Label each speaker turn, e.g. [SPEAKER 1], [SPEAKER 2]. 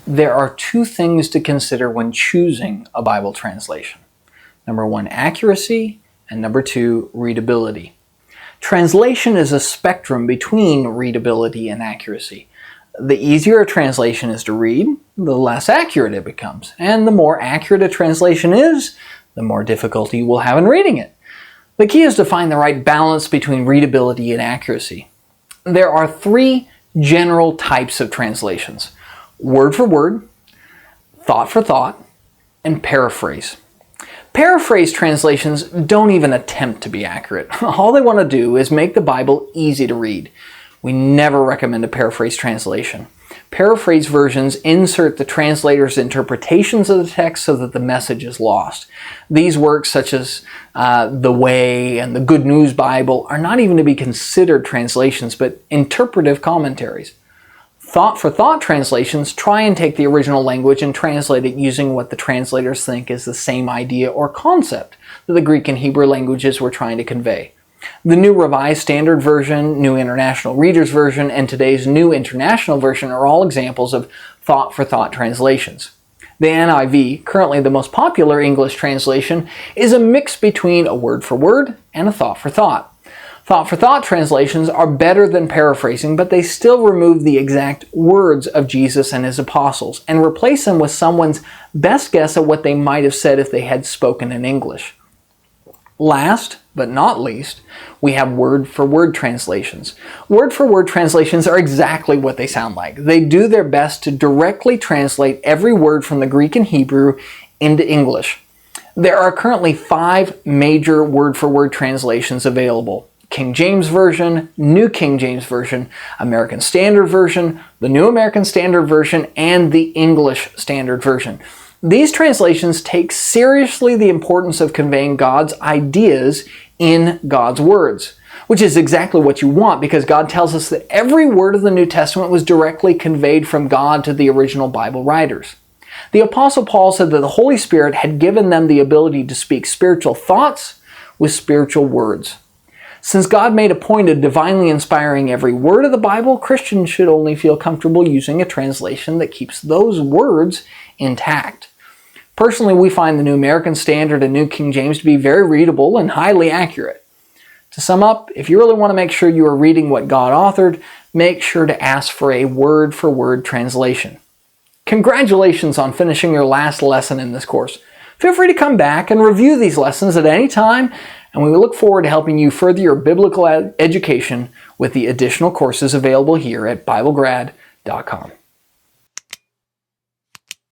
[SPEAKER 1] There are two things to consider when choosing a Bible translation. Number one, accuracy, and number two, readability. Translation is a spectrum between readability and accuracy. The easier a translation is to read, the less accurate it becomes. And the more accurate a translation is, the more difficulty you will have in reading it. The key is to find the right balance between readability and accuracy. There are three general types of translations: word for word, thought for thought, and paraphrase. Paraphrase translations don't even attempt to be accurate. All they want to do is make the Bible easy to read. We never recommend a paraphrase translation. Paraphrase versions insert the translator's interpretations of the text so that the message is lost. These works, such as The Way and the Good News Bible, are not even to be considered translations, but interpretive commentaries. Thought-for-thought translations try and take the original language and translate it using what the translators think is the same idea or concept that the Greek and Hebrew languages were trying to convey. The New Revised Standard Version, New International Reader's Version, and today's New International Version are all examples of thought-for-thought translations. The NIV, currently the most popular English translation, is a mix between a word-for-word and a thought-for-thought. Thought-for-thought translations are better than paraphrasing, but they still remove the exact words of Jesus and his apostles and replace them with someone's best guess at what they might have said if they had spoken in English. Last, but not least, we have word-for-word translations. Word-for-word translations are exactly what they sound like. They do their best to directly translate every word from the Greek and Hebrew into English. There are currently 5 major word-for-word translations available: King James Version, New King James Version, American Standard Version, the New American Standard Version, and the English Standard Version. These translations take seriously the importance of conveying God's ideas in God's words, which is exactly what you want, because God tells us that every word of the New Testament was directly conveyed from God to the original Bible writers. The Apostle Paul said that the Holy Spirit had given them the ability to speak spiritual thoughts with spiritual words. Since God made a point of divinely inspiring every word of the Bible, Christians should only feel comfortable using a translation that keeps those words intact. Personally, we find the New American Standard and New King James to be very readable and highly accurate. To sum up, if you really want to make sure you are reading what God authored, make sure to ask for a word-for-word translation. Congratulations on finishing your last lesson in this course. Feel free to come back and review these lessons at any time, and we look forward to helping you further your biblical education with the additional courses available here at BibleGrad.com.